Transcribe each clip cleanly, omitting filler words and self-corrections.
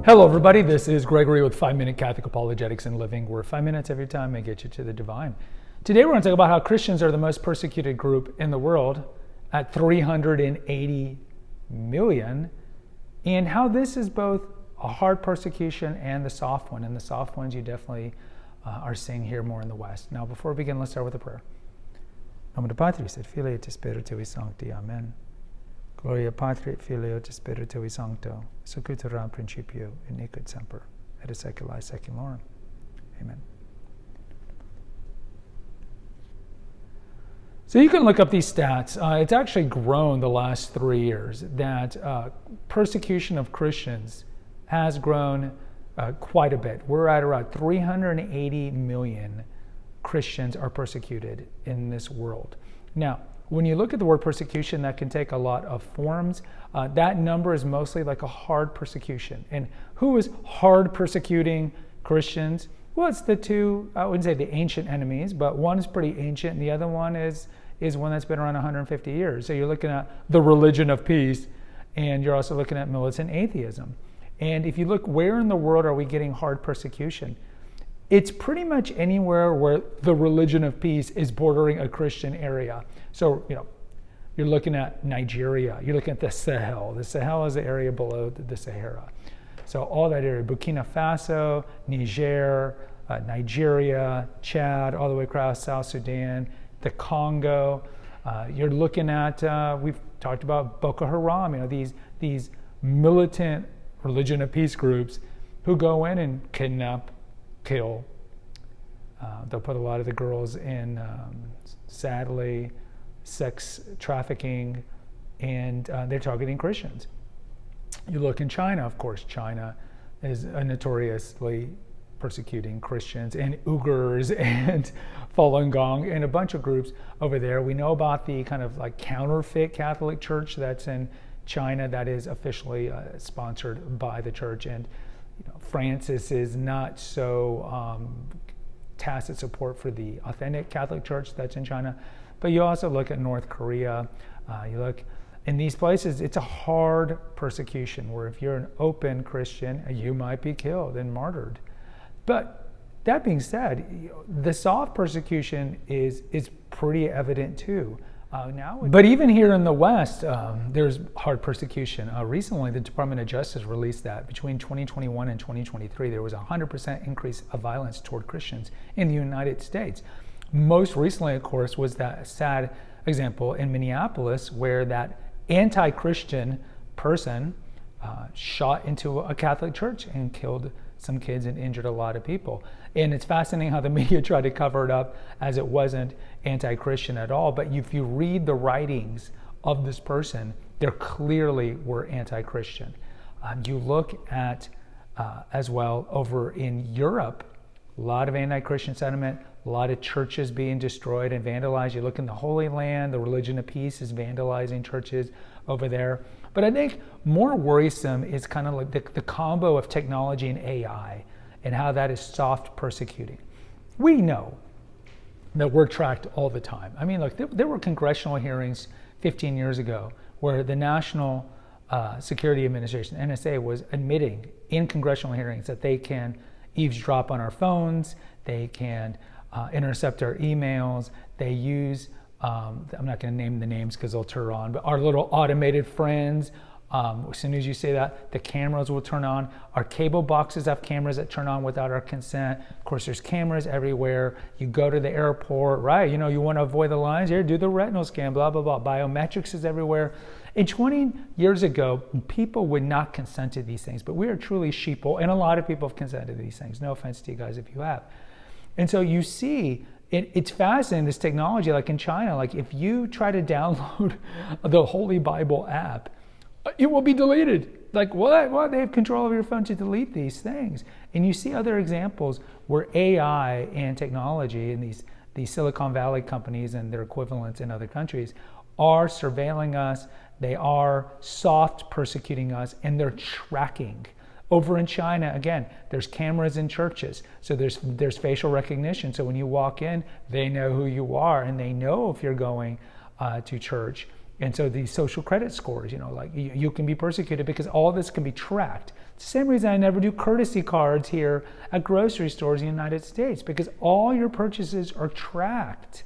Hello everybody, this is Gregory with 5-Minute Catholic Apologetics and Living, where 5 minutes every time may get you to the divine. Today we're going to talk about how Christians are the most persecuted group in the world at 380 million, and how this is both a hard persecution and the soft one. And the soft ones you definitely are seeing here more in the West. Now before we begin, let's start with a prayer. Nomine Patris et Filii et Spiritui Sancti. Amen. Gloria Patri et Filio et Spiritui Sancto, sic ut erat in principio et nunc et semper, et in saecula saeculorum. Amen. So you can look up these stats. It's actually grown the last 3 years, that persecution of Christians has grown quite a bit. We're at around 380 million Christians are persecuted in this world. Now, when you look at the word persecution, that can take a lot of forms. That number is mostly like a hard persecution. And who is hard persecuting Christians? Well, it's the two, I wouldn't say the ancient enemies, but one is pretty ancient and the other one is one that's been around 150 years. So you're looking at the religion of peace, and you're also looking at militant atheism. And if you look, where in the world are we getting hard persecution? It's pretty much anywhere where the religion of peace is bordering a Christian area. So, you're looking at Nigeria, you're looking at the Sahel. The Sahel is the area below the Sahara. So all that area, Burkina Faso, Niger, Nigeria, Chad, all the way across South Sudan, the Congo. You're looking at, we've talked about Boko Haram, these militant religion of peace groups who go in and kidnap, kill. They'll put a lot of the girls in, sadly, sex trafficking, and they're targeting Christians. You look in China, of course. China is notoriously persecuting Christians, and Uyghurs and Falun Gong and a bunch of groups over there. We know about the kind of like counterfeit Catholic Church that's in China that is officially sponsored by the church, and Francis is not so tacit support for the authentic Catholic Church that's in China. But you also look at North Korea, you look in these places, it's a hard persecution where if you're an open Christian, you might be killed and martyred. But that being said, the soft persecution is pretty evident too. But even here in the West, there's hard persecution. Recently, the Department of Justice released that between 2021 and 2023, there was a 100% increase of violence toward Christians in the United States. Most recently, of course, was that sad example in Minneapolis where that anti-Christian person shot into a Catholic church and killed some kids and injured a lot of people. And it's fascinating how the media tried to cover it up as it wasn't anti-Christian at all. But if you read the writings of this person, there clearly were anti-Christian. You look at, as well, over in Europe, a lot of anti-Christian sentiment, a lot of churches being destroyed and vandalized. You look in the Holy Land, the religion of peace is vandalizing churches over there. But I think more worrisome is kind of like the combo of technology and AI and how that is soft persecuting. We know that we're tracked all the time. I mean, look, there were congressional hearings 15 years ago where the National Security Administration, NSA, was admitting in congressional hearings that they can eavesdrop on our phones, they can intercept our emails, they use, I'm not going to name the names because they'll turn on, but our little automated friends, as soon as you say that, the cameras will turn on. Our cable boxes have cameras that turn on without our consent. Of course, there's cameras everywhere. You go to the airport, right? You want to avoid the lines, here, do the retinal scan, blah, blah, blah. Biometrics is everywhere. And 20 years ago, people would not consent to these things, but we are truly sheeple, and a lot of people have consented to these things. No offense to you guys if you have. And so you see, it's fascinating, this technology, like in China, like if you try to download the Holy Bible app, it will be deleted. Like what? They have control of your phone to delete these things. And you see other examples where AI and technology and these Silicon Valley companies and their equivalents in other countries are surveilling us. They are soft persecuting us, and they're tracking. Over in China, again, there's cameras in churches. So there's facial recognition. So when you walk in, they know who you are, and they know if you're going to church. And so these social credit scores, like you can be persecuted because all this can be tracked. It's the same reason I never do courtesy cards here at grocery stores in the United States, because all your purchases are tracked.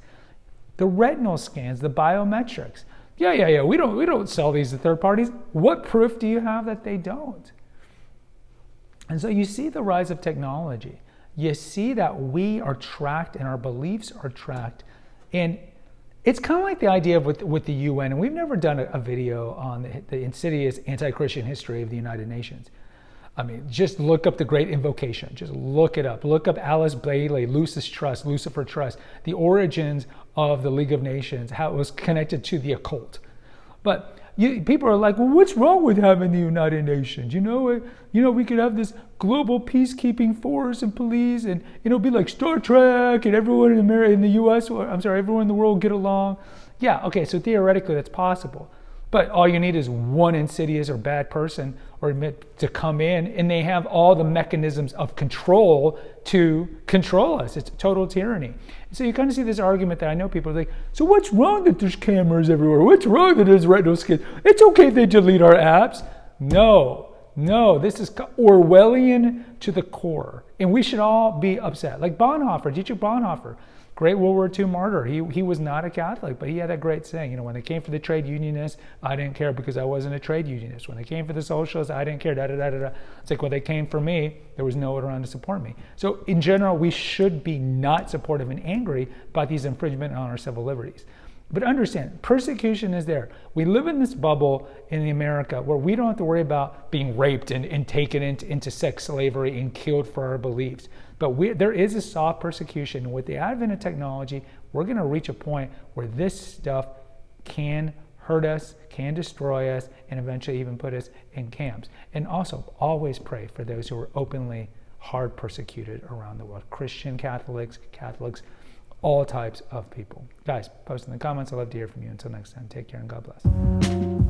The retinal scans, the biometrics. Yeah. We don't sell these to third parties. What proof do you have that they don't? And so you see the rise of technology. You see that we are tracked and our beliefs are tracked. And it's kind of like the idea of with the UN, and we've never done a video on the insidious anti-Christian history of the United Nations. I mean, just look up the Great Invocation. Just look it up. Look up Alice Bailey, Lucifer Trust, the origins of the League of Nations, how it was connected to the occult. But people are like, well, what's wrong with having the United Nations? We could have this global peacekeeping force and police, and it'll be like Star Trek, and everyone in the U.S., everyone in the world get along. Yeah, okay, so theoretically that's possible. But all you need is one insidious or bad person to come in, and they have all the mechanisms of control to control us. It's total tyranny. And so you kind of see this argument that I know people are like, so what's wrong that there's cameras everywhere? What's wrong that there's retinal scans? It's okay if they delete our apps. No, this is Orwellian to the core. And we should all be upset. Like Dietrich Bonhoeffer, great World War II martyr. He was not a Catholic, but he had that great saying, when they came for the trade unionists, I didn't care because I wasn't a trade unionist. When they came for the socialists, I didn't care, It's like when they came for me, there was no one around to support me. So in general, we should be not supportive and angry about these infringements on our civil liberties. But understand, persecution is there. We live in this bubble in America where we don't have to worry about being raped and taken into sex slavery and killed for our beliefs. But there is a soft persecution. And with the advent of technology, we're going to reach a point where this stuff can hurt us, can destroy us, and eventually even put us in camps. And also, always pray for those who are openly hard persecuted around the world. Christian Catholics, all types of people. Guys, post in the comments. I'd love to hear from you. Until next time, take care and God bless.